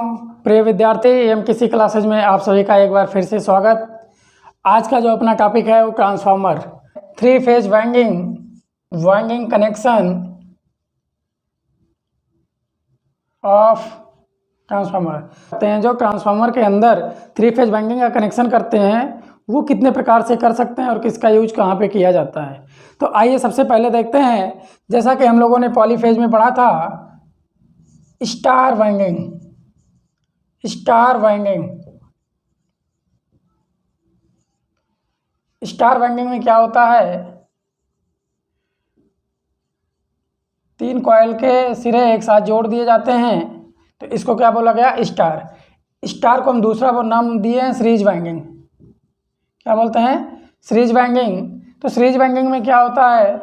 प्रिय विद्यार्थी एम किसी क्लासेज में आप सभी का एक बार फिर से स्वागत। आज का जो अपना टॉपिक है वो transformer, three phase winding connection of transformer. करते हैं जो ट्रांसफार्मर के अंदर थ्री फेज वाइंडिंग का कनेक्शन करते हैं वो कितने प्रकार से कर सकते हैं और किसका यूज कहाँ पे किया जाता है। तो आइए सबसे पहले देखते हैं, जैसा कि हम लोगों ने पॉलीफेज में पढ़ा था, स्टार वाइंडिंग। स्टार वाइंडिंग में क्या होता है, तीन कॉइल के सिरे एक साथ जोड़ दिए जाते हैं, तो इसको क्या बोला गया, स्टार को हम दूसरा नाम दिए हैं सीरीज वाइंडिंग। क्या बोलते हैं, सीरीज वाइंडिंग। तो सीरीज वाइंडिंग में क्या होता है,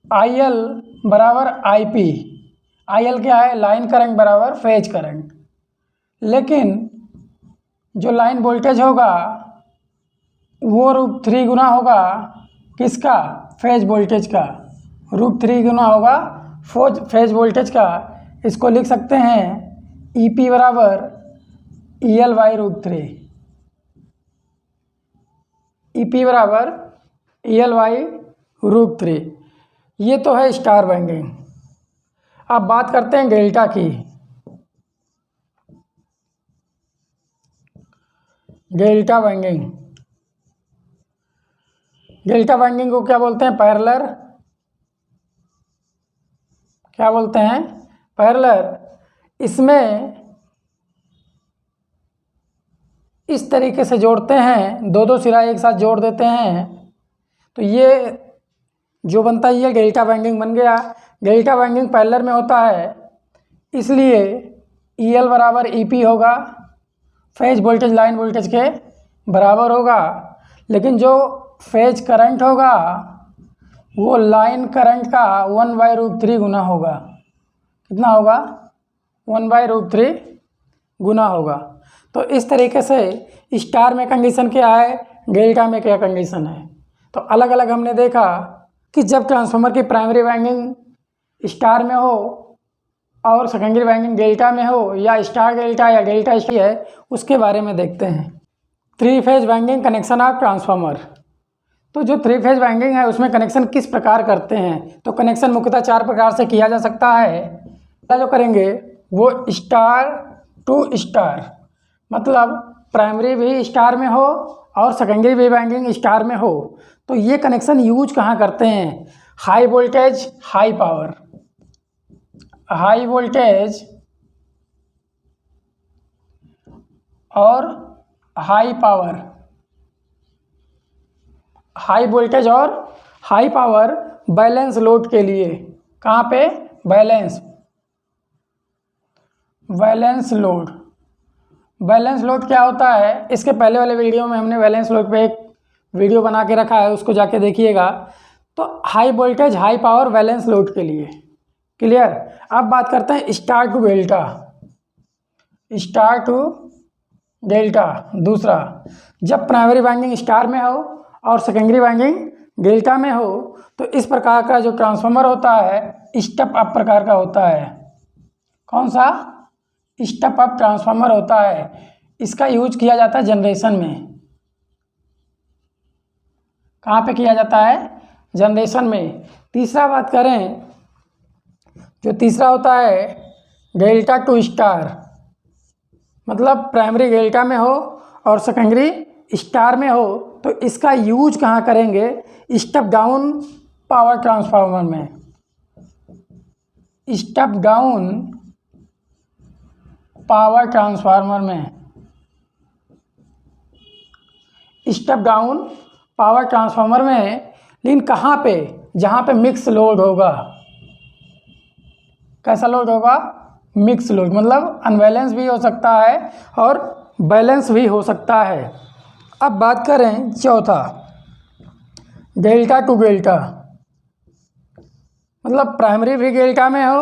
IL बराबर IP। IL क्या है, लाइन करंट बराबर फेज करंट। लेकिन जो लाइन वोल्टेज होगा वो √3 गुना होगा किसका, फेज वोल्टेज का। √3 गुना होगा फेज वोल्टेज का। इसको लिख सकते हैं EP बराबर EL बाई √3। EP बराबर EL बाई √3। ये तो है स्टार वाइंडिंग। अब बात करते हैं डेल्टा की। डेल्टा वाइंडिंग को क्या बोलते हैं, पैरेलल। क्या बोलते हैं, पैरेलल। इसमें इस तरीके से जोड़ते हैं, दो सिरा एक साथ जोड़ देते हैं, तो ये जो बनता है ये डेल्टा वाइंडिंग बन गया। डेल्टा वाइंडिंग पैरेलल में होता है, इसलिए EL बराबर EP होगा, फेज वोल्टेज लाइन वोल्टेज के बराबर होगा। लेकिन जो फेज करंट होगा वो लाइन करंट का 1/√3 गुना होगा। कितना होगा, 1/√3 गुना होगा। तो इस तरीके से स्टार में कंडीशन क्या है, डेल्टा में क्या कंडीशन है। तो अलग अलग हमने देखा कि जब ट्रांसफार्मर की प्राइमरी वाइंडिंग स्टार में हो और सेकेंडरी वाइंडिंग डेल्टा में हो, या स्टार डेल्टा या डेल्टा स्टार है, उसके बारे में देखते हैं। Three phase winding connection of transformer. तो जो थ्री फेज वाइंडिंग है उसमें कनेक्शन किस प्रकार करते हैं, तो कनेक्शन मुख्यतः 4 प्रकार से किया जा सकता है। जो करेंगे वो स्टार टू स्टार, मतलब प्राइमरी भी स्टार में हो और सेकेंडरी भी वाइंडिंग स्टार में हो। तो ये कनेक्शन यूज कहाँ करते हैं, high voltage high power. High voltage और हाई पावर, हाई वोल्टेज और हाई पावर बैलेंस लोड के लिए। कहाँ पे, बैलेंस लोड क्या होता है, इसके पहले वाले वीडियो में हमने बैलेंस लोड पे एक वीडियो बना के रखा है, उसको जाके देखिएगा। तो high voltage high power balance load के लिए, क्लियर। अब बात करते हैं स्टार टू डेल्टा। दूसरा, जब प्राइमरी वाइंडिंग स्टार में हो और सेकेंडरी वाइंडिंग डेल्टा में हो, तो इस प्रकार का जो ट्रांसफार्मर होता है स्टेप अप प्रकार का होता है। कौन सा, स्टेप अप ट्रांसफार्मर होता है। इसका यूज किया जाता है जनरेशन में। कहाँ पे किया जाता है, जनरेशन में। तीसरा बात करें, जो तीसरा होता है डेल्टा टू स्टार, मतलब प्राइमरी डेल्टा में हो और सेकेंडरी स्टार में हो, तो इसका यूज कहाँ करेंगे, स्टेप डाउन पावर ट्रांसफार्मर में। स्टेप डाउन पावर ट्रांसफार्मर में, स्टेप डाउन पावर ट्रांसफार्मर में। लेकिन कहाँ पे, जहाँ पे मिक्स लोड होगा। कैसा लोड होगा, मिक्स लोड, मतलब अनबैलेंस भी हो सकता है और बैलेंस भी हो सकता है। अब बात करें चौथा, डेल्टा टू डेल्टा, मतलब प्राइमरी भी डेल्टा में हो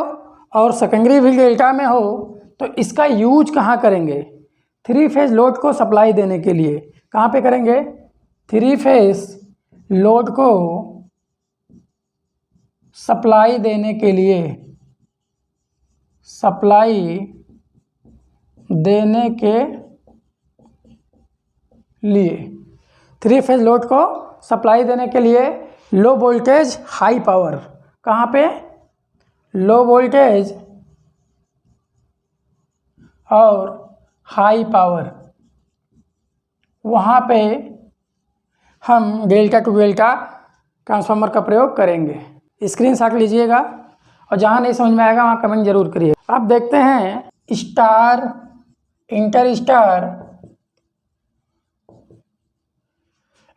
और सेकेंडरी भी डेल्टा में हो, तो इसका यूज कहाँ करेंगे, थ्री फेज लोड को सप्लाई देने के लिए। कहाँ पे करेंगे, थ्री फेज लोड को सप्लाई देने के लिए, सप्लाई देने के लिए, 3 फेज लोड को सप्लाई देने के लिए लो वोल्टेज हाई पावर, कहाँ पे, लो वोल्टेज और हाई पावर, वहाँ पे हम डेल्टा टू डेल्टा ट्रांसफार्मर का प्रयोग करेंगे। स्क्रीनशॉट लीजिएगा और जहाँ नहीं समझ में आएगा वहाँ कमेंट जरूर करिए। अब देखते हैं स्टार, इंटर स्टार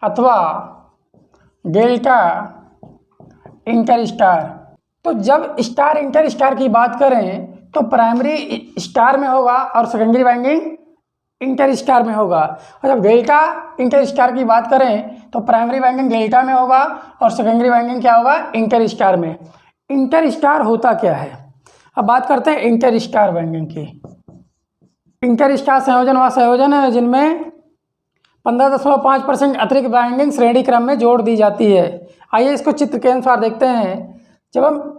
अथवा डेल्टा इंटर स्टार। तो जब स्टार इंटर स्टार की बात करें तो प्राइमरी स्टार में होगा और सेकेंडरी वाइंडिंग इंटर स्टार में होगा, और जब डेल्टा इंटर स्टार की बात करें तो प्राइमरी वाइंडिंग डेल्टा में होगा और सेकेंडरी वाइंडिंग क्या होगा, इंटर स्टार में। इंटर स्टार होता क्या है, अब बात करते हैं इंटर स्टार वाइंडिंग की। इंटर स्टार संयोजन वह संयोजन है जिनमें 15.5% अतिरिक्त वाइंडिंग श्रेणी क्रम में जोड़ दी जाती है। आइए इसको चित्र के अनुसार देखते हैं। जब हम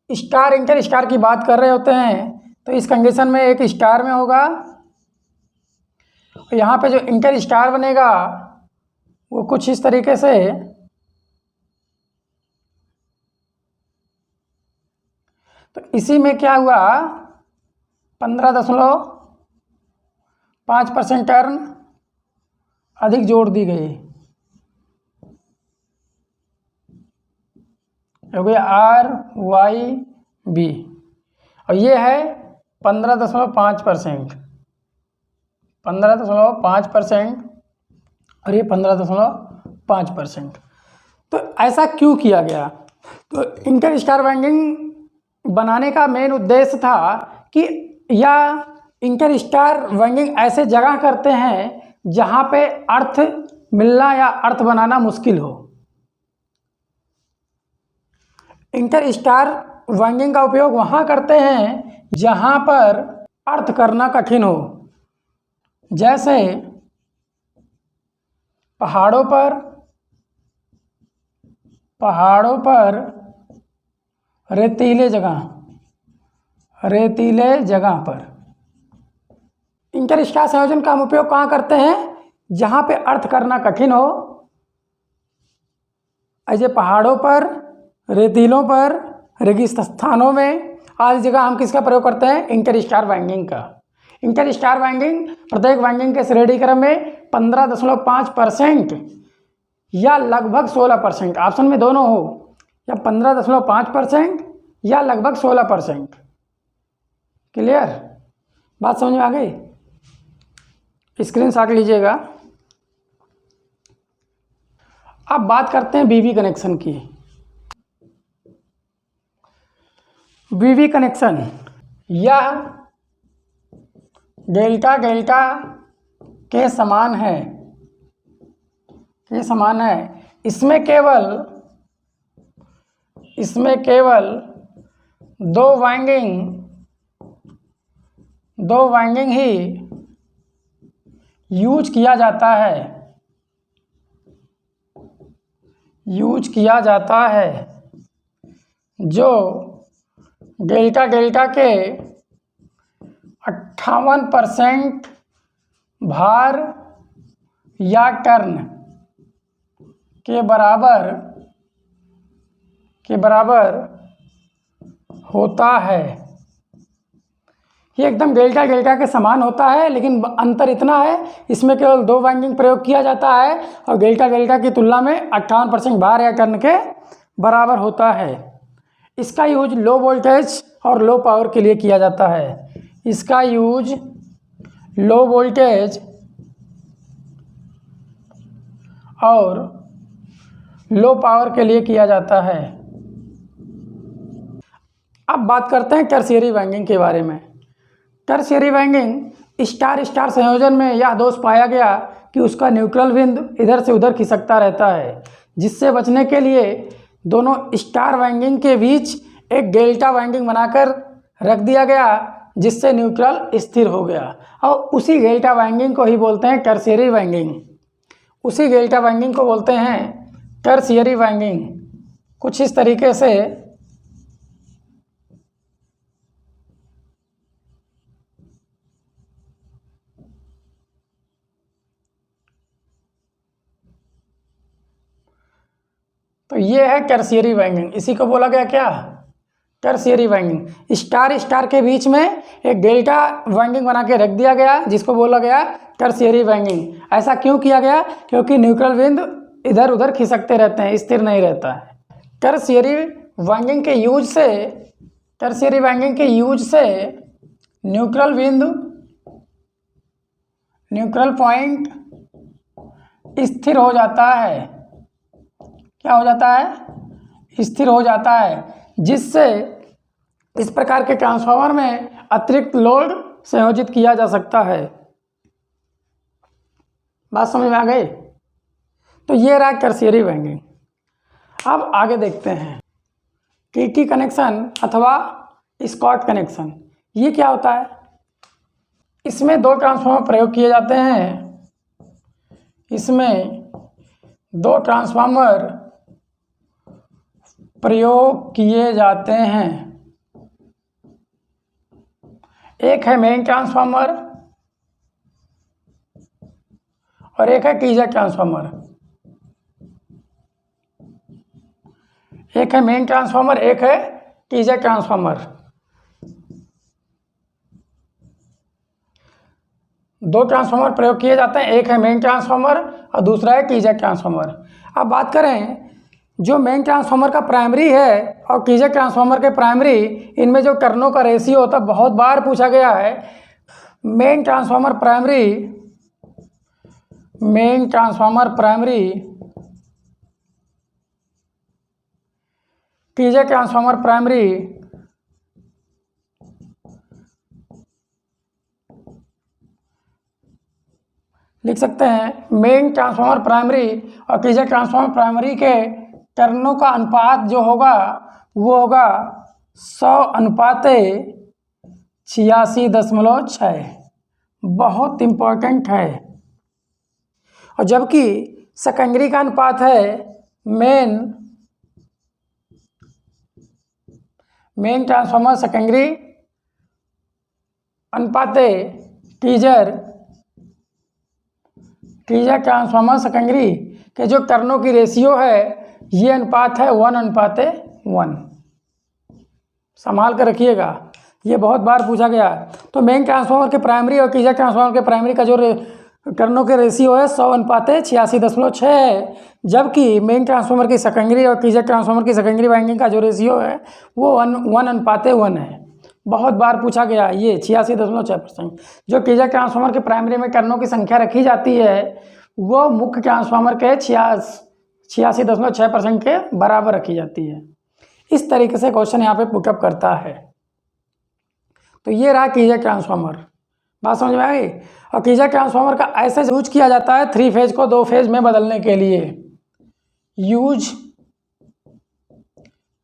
स्टार इंटर स्टार की बात कर रहे होते हैं तो इस कंडीशन में एक स्टार में होगा, यहाँ पे जो इंटर स्टार बनेगा वो कुछ इस तरीके से, तो इसी में क्या हुआ, 15.5% टर्न अधिक जोड़ दी गई, हो गया RYB, और ये है 15.5%, 15.5% और ये 15.5%। तो ऐसा क्यों किया गया, तो इंटर स्टार वाइंडिंग बनाने का मेन उद्देश्य था कि या इंटर स्टार वाइंडिंग ऐसे जगह करते हैं जहाँ पे अर्थ मिलना या अर्थ बनाना मुश्किल हो। इंटर स्टार वाइंडिंग का उपयोग वहाँ करते हैं जहाँ पर अर्थ करना कठिन हो, जैसे पहाड़ों पर रेतीले जगह पर। इंटर स्टार संयोजन का हम उपयोग कहाँ करते हैं, जहाँ पे अर्थ करना कठिन हो, ऐसे पहाड़ों पर, रेतीलों पर, रेगिस्तान स्थानों में आदि जगह हम किसका प्रयोग करते हैं, इंटर स्टार वाइंडिंग का। इंटर स्टार वाइंडिंग प्रत्येक वाइंडिंग के श्रेणी क्रम में 15.5% या लगभग 16%, ऑप्शन में दोनों हो, या 15.5% या लगभग 16%। क्लियर, बात समझ में आ गई। स्क्रीनशॉट लीजिएगा। अब बात करते हैं वीवी कनेक्शन की। वीवी कनेक्शन यह डेल्टा डेल्टा के समान है, इसमें केवल दो वाइंडिंग ही यूज किया जाता है, जो डेल्टा डेल्टा के 58% भार या टर्न के बराबर होता है। ये एकदम डेल्टा डेल्टा के समान होता है, लेकिन अंतर इतना है इसमें केवल दो वाइंडिंग प्रयोग किया जाता है और डेल्टा डेल्टा की तुलना में 58% भार या टर्न के बराबर होता है। इसका यूज लो वोल्टेज और लो पावर के लिए किया जाता है। इसका यूज लो वोल्टेज और लो पावर के लिए किया जाता है। अब बात करते हैं टर्शियरी वाइंडिंग के बारे में। टर्शियरी वाइंडिंग स्टार स्टार संयोजन में यह दोष पाया गया कि उसका न्यूट्रल बिंदु इधर से उधर खिसकता रहता है, जिससे बचने के लिए दोनों स्टार वाइंडिंग के बीच एक डेल्टा वाइंडिंग बनाकर रख दिया गया, जिससे न्यूट्रल स्थिर हो गया, और उसी डेल्टा वाइंडिंग को ही बोलते हैं टर्शियरी वाइंडिंग। उसी डेल्टा वाइंडिंग को बोलते हैं टर्शियरी वाइंडिंग। कुछ इस तरीके से तो ये है टर्शियरी वाइंडिंग, इसी को बोला गया क्या, टर्शियरी वाइंडिंग। स्टार स्टार के बीच में एक डेल्टा वाइंडिंग बना के रख दिया गया जिसको बोला गया टर्शियरी वाइंडिंग। ऐसा क्यों किया गया, क्योंकि न्यूट्रल बिंदु इधर उधर खिसकते रहते हैं, स्थिर नहीं रहता है। टर्शियरी वाइंडिंग के यूज से न्यूट्रल बिंदु, न्यूट्रल पॉइंट स्थिर हो जाता है। क्या हो जाता है, स्थिर हो जाता है, जिससे इस प्रकार के ट्रांसफार्मर में अतिरिक्त लोड संयोजित किया जा सकता है। बात समझ में आ गई। तो ये रहा टर्शियरी वाइंडिंग। अब आगे देखते हैं टीटी कनेक्शन अथवा स्कॉट कनेक्शन। ये क्या होता है, इसमें दो ट्रांसफार्मर प्रयोग किए जाते हैं। इसमें दो ट्रांसफार्मर प्रयोग किए जाते हैं, एक है मेन ट्रांसफार्मर और एक है टीजर ट्रांसफार्मर। एक है मेन ट्रांसफार्मर, एक है टीजर ट्रांसफार्मर। दो ट्रांसफार्मर प्रयोग किए जाते हैं, एक है मेन ट्रांसफार्मर और दूसरा है टीजर ट्रांसफार्मर। अब बात करें जो मेन ट्रांसफार्मर का प्राइमरी है और टीजर ट्रांसफार्मर के प्राइमरी, इनमें जो टर्नों का रेशियो होता है, बहुत बार पूछा गया है। Main transformer primary, teaser transformer primary लिख सकते हैं। मेन ट्रांसफार्मर प्राइमरी और टीजर ट्रांसफार्मर प्राइमरी के टर्नों का अनुपात जो होगा वो होगा 100:86.6। बहुत इम्पोर्टेंट है। और जबकि सेकेंडरी का अनुपात है मेन ट्रांसफार्मर सेकेंडरी अनुपात टीजर ट्रांसफार्मर सेकेंडरी के जो टर्नों की रेशियो है, ये अनुपात है 1:1। संभाल कर रखिएगा, ये बहुत बार पूछा गया। तो मेन ट्रांसफार्मर के प्राइमरी और टीजर ट्रांसफार्मर के प्राइमरी का जो टर्नों के रेशियो है 100:86.6 है, जबकि मेन ट्रांसफार्मर की सेकेंडरी और टीजर ट्रांसफार्मर की सेकेंडरी वाइंडिंग का जो रेशियो है वो 1:1 है। बहुत बार पूछा गया ये 86.6%। जो टीजर ट्रांसफार्मर के प्राइमरी में टर्नों की संख्या रखी जाती है वो मुख्य ट्रांसफार्मर के 86.6% के बराबर रखी जाती है। इस तरीके से क्वेश्चन यहाँ पे पुटअप करता है। तो ये रहा टीजर ट्रांसफार्मर। बात समझ में आ गई। और टीजर ट्रांसफार्मर का ऐसे यूज किया जाता है 3 फेज को 2 फेज में बदलने के लिए।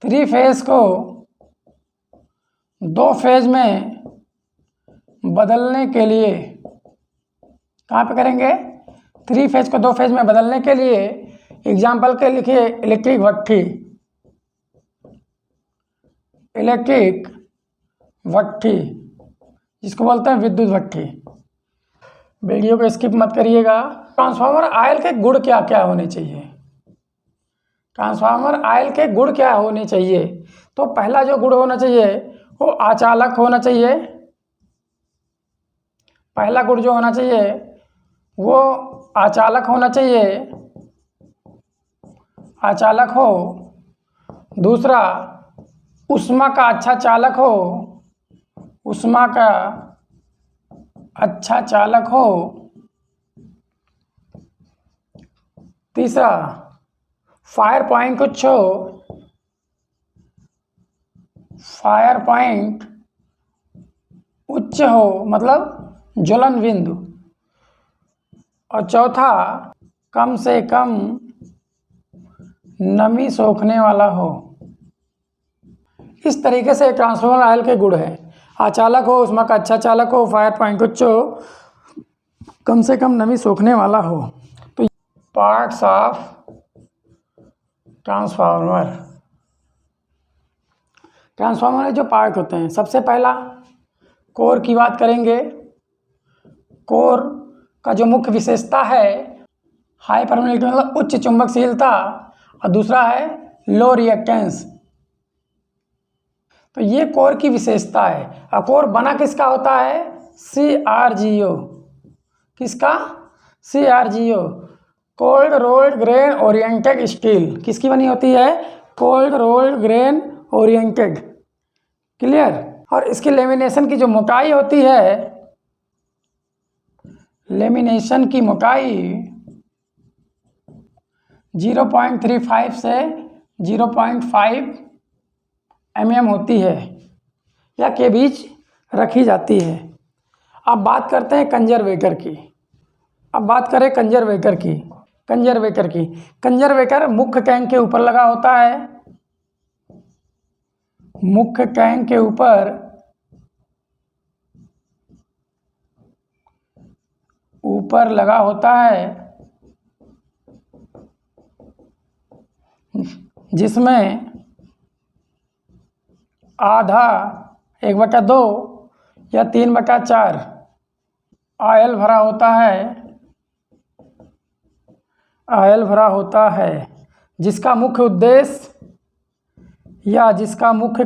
3 फेज को 2 फेज में बदलने के लिए कहाँ पे करेंगे, 3 फेज को 2 फेज में बदलने के लिए एग्जाम्पल के लिखिए इलेक्ट्रिक भट्ठी जिसको बोलते हैं विद्युत भट्ठी। वीडियो को स्किप मत करिएगा। ट्रांसफार्मर आयल के गुण क्या क्या होने चाहिए, ट्रांसफार्मर आयल के गुण क्या होने चाहिए। तो पहला जो गुण होना चाहिए वो आचालक होना चाहिए। पहला गुण जो होना चाहिए वो आचालक होना चाहिए, आचालक हो। दूसरा ऊष्मा का अच्छा चालक हो, ऊष्मा का अच्छा चालक हो। तीसरा फायर पॉइंट उच्च हो, फायर पॉइंट उच्च हो मतलब ज्वलन बिंदु। और चौथा कम से कम नमी सोखने वाला हो। इस तरीके से ट्रांसफार्मर आयल के गुण है। आचालक हो, उसमें का अच्छा चालक हो, फायर पॉइंट उच्च हो, कम से कम नमी सोखने वाला हो। तो पार्ट्स ऑफ ट्रांसफार्मर के जो पार्ट होते हैं, सबसे पहला कोर की बात करेंगे। कोर का जो मुख्य विशेषता है हाई परमेबिलिटी मतलब उच्च चुंबकशीलता और दूसरा है लो रिएक्टेंस। तो ये कोर की विशेषता है। और कोर बना किसका होता है? CrGO। किसका? CrGO, cold rolled grain oriented steel. किसकी बनी होती है? Cold rolled grain oriented. Clear? और इसकी लेमिनेशन की जो मोटाई होती है, लेमिनेशन की मोटाई 0.35 से 0.5 mm होती है या के बीच रखी जाती है। अब बात करते हैं कंजर्वेटर की। अब बात करें कंजर्वेटर की। कंजर्वेटर मुख्य टैंक के ऊपर लगा होता है। मुख्य टैंक के ऊपर लगा होता है, जिसमें आधा 1/2 या 3/4 ऑयल भरा होता है, जिसका मुख्य उद्देश्य या जिसका मुख्य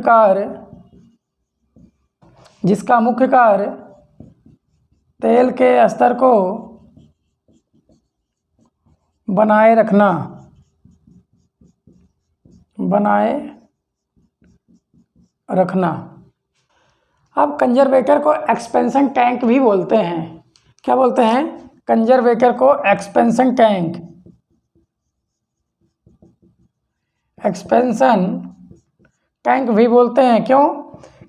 कार्य तेल के स्तर को बनाए रखना अब कंजर्वेटर को एक्सपेंशन टैंक भी बोलते हैं। क्या बोलते हैं? कंजर्वेटर को एक्सपेंशन टैंक भी बोलते हैं। क्यों?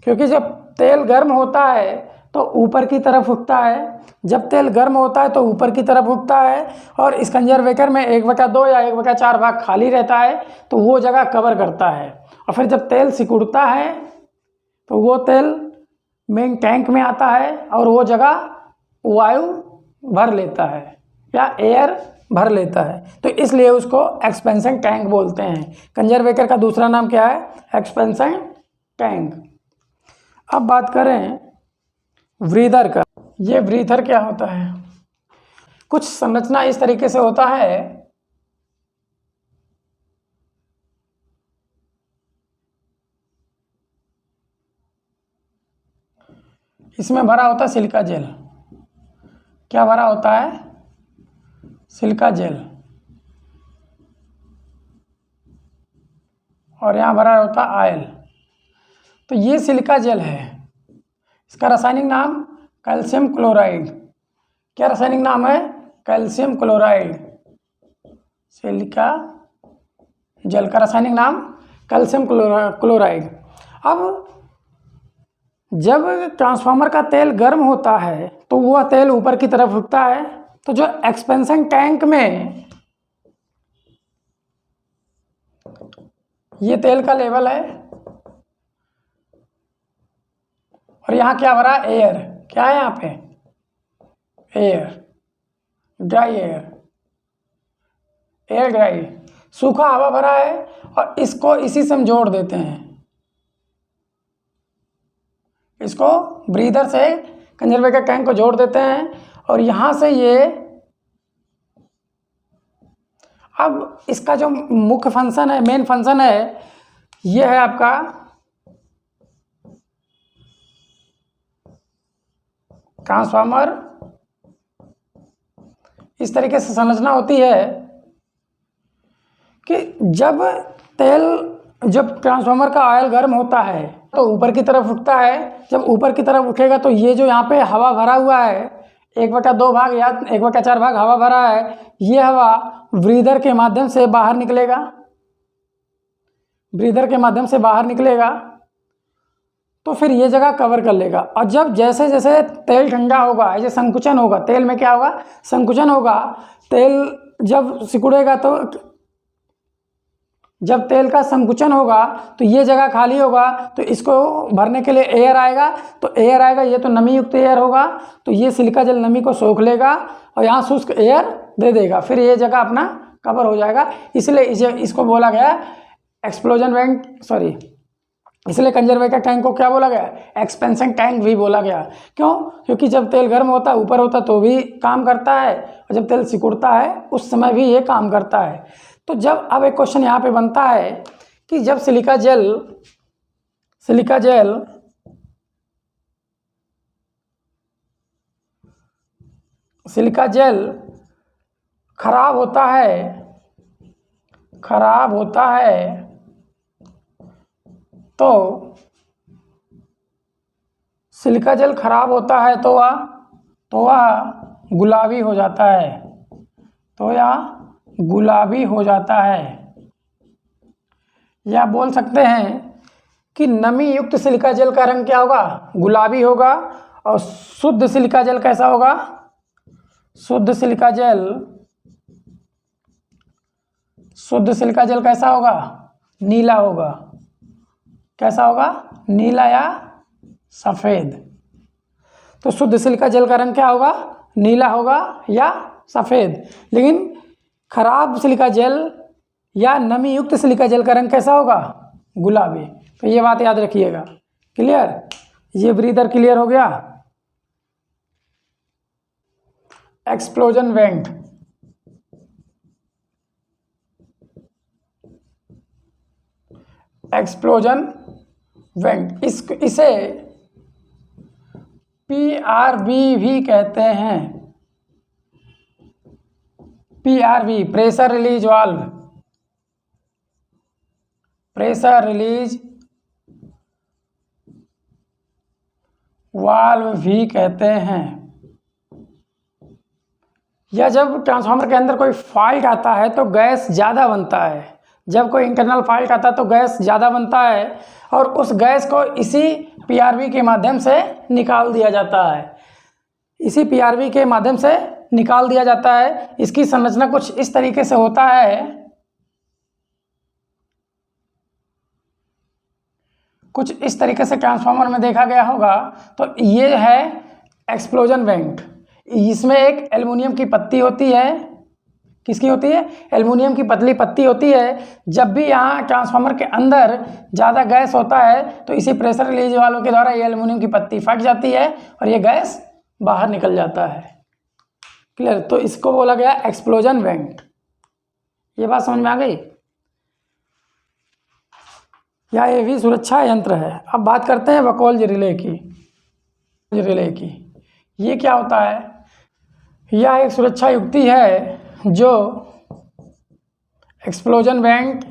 क्योंकि जब तेल गर्म होता है तो ऊपर की तरफ उठता है। जब तेल गर्म होता है तो ऊपर की तरफ उठता है और इस कंजर्वेटर में 1/2 या 1/4 भाग खाली रहता है, तो वो जगह कवर करता है। और फिर जब तेल सिकुड़ता है तो वो तेल मेन टैंक में आता है और वो जगह वायु भर लेता है या एयर भर लेता है, तो इसलिए उसको एक्सपेंशन टैंक बोलते हैं। कंजर्वेटर का दूसरा नाम क्या है? Expansion tank. अब बात करें ब्रीदर का। ये ब्रीदर क्या होता है? कुछ संरचना इस तरीके से होता है, इसमें भरा होता है सिलिका जेल। क्या भरा होता है? Silica gel. और यहाँ भरा होता है ऑयल। तो ये सिलिका जेल है। इसका रासायनिक नाम कैल्शियम क्लोराइड। क्या रासायनिक नाम है? Calcium chloride. सिलिका जेल का रासायनिक नाम कैल्शियम क्लोराइड। अब जब ट्रांसफार्मर का तेल गर्म होता है तो वह तेल ऊपर की तरफ उठता है। तो जो एक्सपेंशन टैंक में ये तेल का लेवल है और यहाँ क्या भरा? एयर। क्या है यहाँ पे? एयर, ड्राई एयर ड्राई, सूखा हवा भरा है और इसको इसी से हम जोड़ देते हैं। इसको ब्रीदर से कंजर्वेटर टैंक को जोड़ देते हैं और यहाँ से ये, अब इसका जो मुख्य फंक्शन है, मेन फंक्शन है, ये है आपका ट्रांसफार्मर। इस तरीके से संरचना होती है कि जब ट्रांसफार्मर का ऑयल गर्म होता है तो ऊपर की तरफ उठता है। जब ऊपर की तरफ उठेगा तो ये जो यहाँ पे हवा भरा हुआ है, 1/2 भाग या 1/4 भाग हवा भरा है, ये हवा ब्रीदर के माध्यम से बाहर निकलेगा। तो फिर ये जगह कवर कर लेगा। और जब जैसे जैसे तेल ठंडा होगा, ऐसे संकुचन होगा, तेल में क्या होगा? संकुचन होगा। तेल जब सिकुड़ेगा तो जब तेल का संकुचन होगा तो ये जगह खाली होगा, तो इसको भरने के लिए एयर आएगा। तो एयर आएगा, ये तो नमी युक्त एयर होगा, तो ये सिलिका जल नमी को सोख लेगा और यहाँ शुष्क एयर दे देगा। फिर ये जगह अपना कवर हो जाएगा। इसलिए इसको बोला गया एक्सप्लोजन वेंट, सॉरी, इसलिए कंजर्वेटर टैंक को क्या बोला गया? एक्सपेंशन टैंक भी बोला गया। क्यों? क्योंकि जब तेल गर्म होता है, ऊपर होता है, तो भी काम करता है, और जब तेल सिकुड़ता है उस समय भी ये काम करता है। तो जब अब एक क्वेश्चन यहाँ पे बनता है कि जब सिलिका जेल खराब होता है तो सिलिका जेल खराब होता है तो वह गुलाबी हो जाता है, या बोल सकते हैं कि नमी युक्त सिलिका जेल का रंग क्या होगा, गुलाबी होगा। और शुद्ध सिलिका जेल कैसा होगा, शुद्ध सिलिका जेल कैसा होगा, नीला होगा। कैसा होगा, नीला या सफ़ेद। तो शुद्ध सिलिका जेल का रंग क्या होगा, नीला होगा या सफ़ेद। लेकिन खराब सिलिका जेल या नमी युक्त सिलिका जेल का रंग कैसा होगा, गुलाबी। तो ये बात याद रखिएगा। क्लियर, ये ब्रीदर क्लियर हो गया। एक्सप्लोजन वेंट, इसे PRV भी कहते हैं। PRV प्रेशर रिलीज वाल्व भी कहते हैं। या जब ट्रांसफार्मर के अंदर कोई फॉल्ट आता है तो गैस ज़्यादा बनता है। जब कोई इंटरनल फॉल्ट आता है तो गैस ज़्यादा बनता है और उस गैस को इसी PRV के माध्यम से निकाल दिया जाता है। इसकी संरचना कुछ इस तरीके से होता है, कुछ इस तरीके से ट्रांसफार्मर में देखा गया होगा। तो ये है एक्सप्लोजन वेंट। इसमें एक एल्युमिनियम की पत्ती होती है। किसकी होती है, एल्युमिनियम की पतली पत्ती होती है। जब भी यहाँ ट्रांसफार्मर के अंदर ज़्यादा गैस होता है तो इसी प्रेशर रिलीज वाल्व के द्वारा ये एल्युमिनियम की पत्ती फट जाती है और ये गैस बाहर निकल जाता है। क्लियर, तो इसको बोला गया एक्सप्लोजन वेंट। ये बात समझ में आ गई। या ये भी सुरक्षा यंत्र है। अब बात करते हैं बकौल्ज रिले की। ये क्या होता है, यह एक सुरक्षा युक्ति है जो एक्सप्लोजन वेंट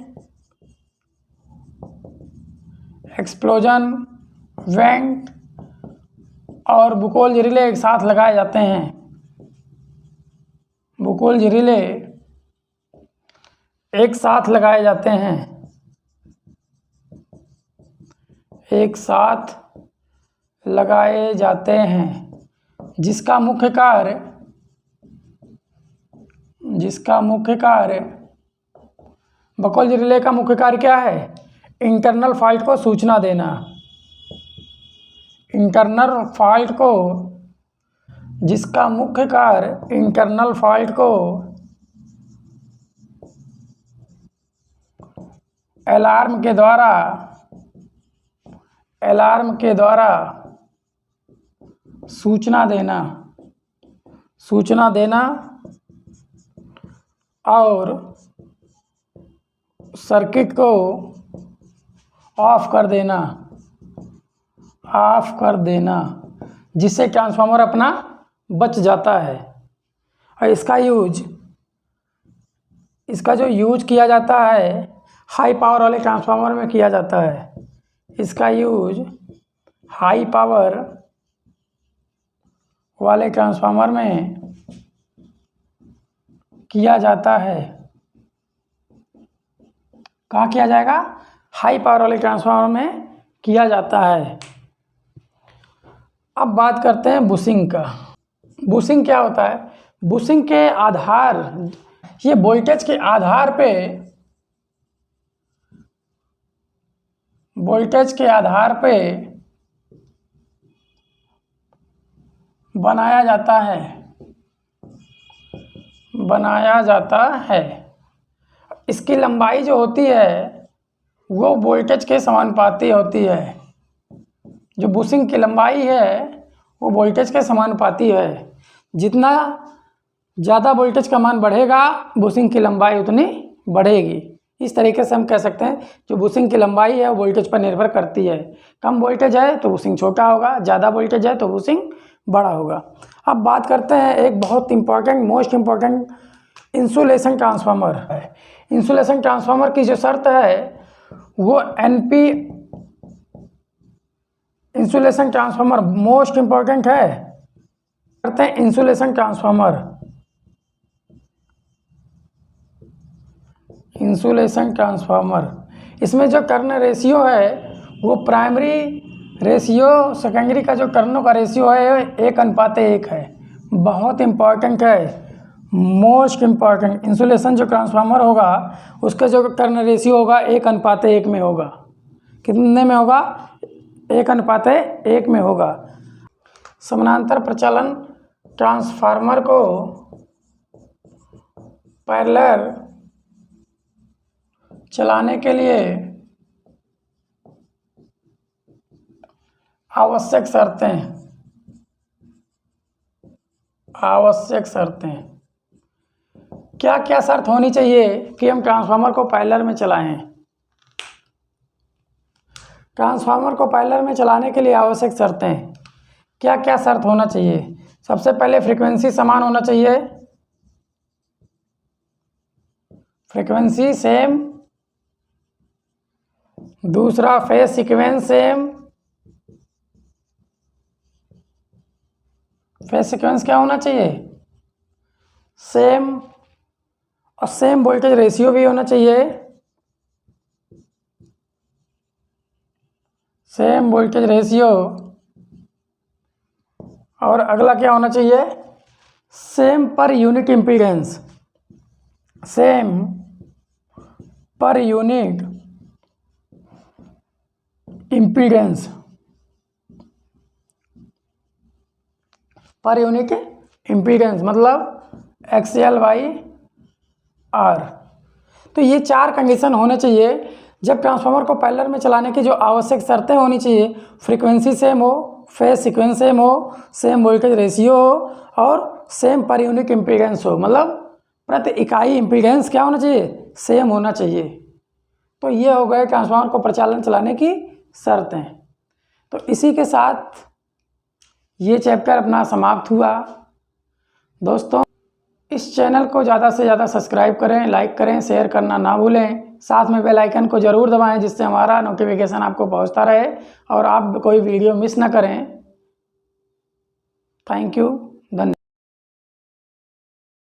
और बकौल्ज रिले एक साथ लगाए जाते हैं। बकौल्ज रिले एक साथ लगाए जाते हैं, जिसका मुख्य कार्य बकौल्ज रिले का मुख्य कार्य क्या है, इंटरनल फॉल्ट को सूचना देना। जिसका मुख्य कार्य इंटरनल फॉल्ट को अलार्म के द्वारा सूचना देना और सर्किट को ऑफ कर देना, जिससे ट्रांसफार्मर अपना बच जाता है। और इसका जो यूज किया जाता है हाई पावर वाले ट्रांसफार्मर में किया जाता है। इसका यूज हाई पावर वाले ट्रांसफार्मर में किया जाता है। कहाँ किया जाएगा, हाई पावर वाले ट्रांसफार्मर में किया जाता है। अब बात करते हैं बुशिंग का। बुशिंग क्या होता है, बुशिंग के आधार, ये वोल्टेज के आधार पे बनाया जाता है। इसकी लंबाई जो होती है वो वोल्टेज के समानुपाती होती है। जो बुशिंग की लंबाई है वो वोल्टेज के समानुपाती है। जितना ज़्यादा वोल्टेज का मान बढ़ेगा बुशिंग की लंबाई उतनी बढ़ेगी। इस तरीके से हम कह सकते हैं जो बुशिंग की लंबाई है वो वोल्टेज पर निर्भर करती है। कम वोल्टेज है तो बुशिंग छोटा होगा, ज़्यादा वोल्टेज है तो बुशिंग बड़ा होगा। अब बात करते हैं एक बहुत important, most important insulation transformer है। इंसुलेशन ट्रांसफार्मर की जो शर्त है वो NP insulation transformer most important है। करते हैं इंसुलेशन ट्रांसफार्मर। इंसुलेशन ट्रांसफार्मर इसमें जो टर्न रेशियो है वो प्राइमरी रेशियो सेकेंडरी का जो टर्नों का रेशियो है 1:1 है। बहुत इम्पॉर्टेंट है, मोस्ट इम्पॉर्टेंट। इंसुलेशन जो ट्रांसफार्मर होगा उसका जो टर्न रेशियो होगा 1:1 में होगा। कितने में होगा? 1:1 में होगा। समानांतर प्रचालन ट्रांसफार्मर को पैरेलल चलाने के लिए आवश्यक शर्तें क्या क्या शर्त होनी चाहिए कि हम ट्रांसफार्मर को पैरेलल में चलाएं? ट्रांसफार्मर को पैरेलल में चलाने के लिए आवश्यक शर्तें क्या क्या शर्त होना चाहिए? सबसे पहले फ्रीक्वेंसी समान होना चाहिए, फ्रीक्वेंसी सेम। दूसरा phase sequence same. Phase sequence क्या होना चाहिए? सेम। और सेम वोल्टेज रेशियो भी होना चाहिए, सेम वोल्टेज रेशियो। और अगला क्या होना चाहिए? Same per unit impedance, same per unit impedance, per unit impedance मतलब XL/R। तो ये 4 कंडीशन होने चाहिए जब ट्रांसफार्मर को पैरेलल में चलाने की जो आवश्यक शर्तें होनी चाहिए। फ्रीक्वेंसी सेम हो, फेज सीक्वेंस सेम हो, सेम वोल्टेज रेशियो हो और सेम पर यूनिट इम्पीडेंस हो, मतलब प्रति इकाई इम्पीडेंस क्या होना चाहिए? सेम होना चाहिए। तो ये हो गए ट्रांसफार्मर को प्रचालन चलाने की शर्तें। तो इसी के साथ ये चैप्टर अपना समाप्त हुआ। दोस्तों, इस चैनल को ज़्यादा से ज़्यादा सब्सक्राइब करें, लाइक करें, शेयर करना ना भूलें। साथ में बेल आइकन को ज़रूर दबाएं जिससे हमारा नोटिफिकेशन आपको पहुंचता रहे और आप कोई वीडियो मिस ना करें। थैंक यू, धन्यवाद।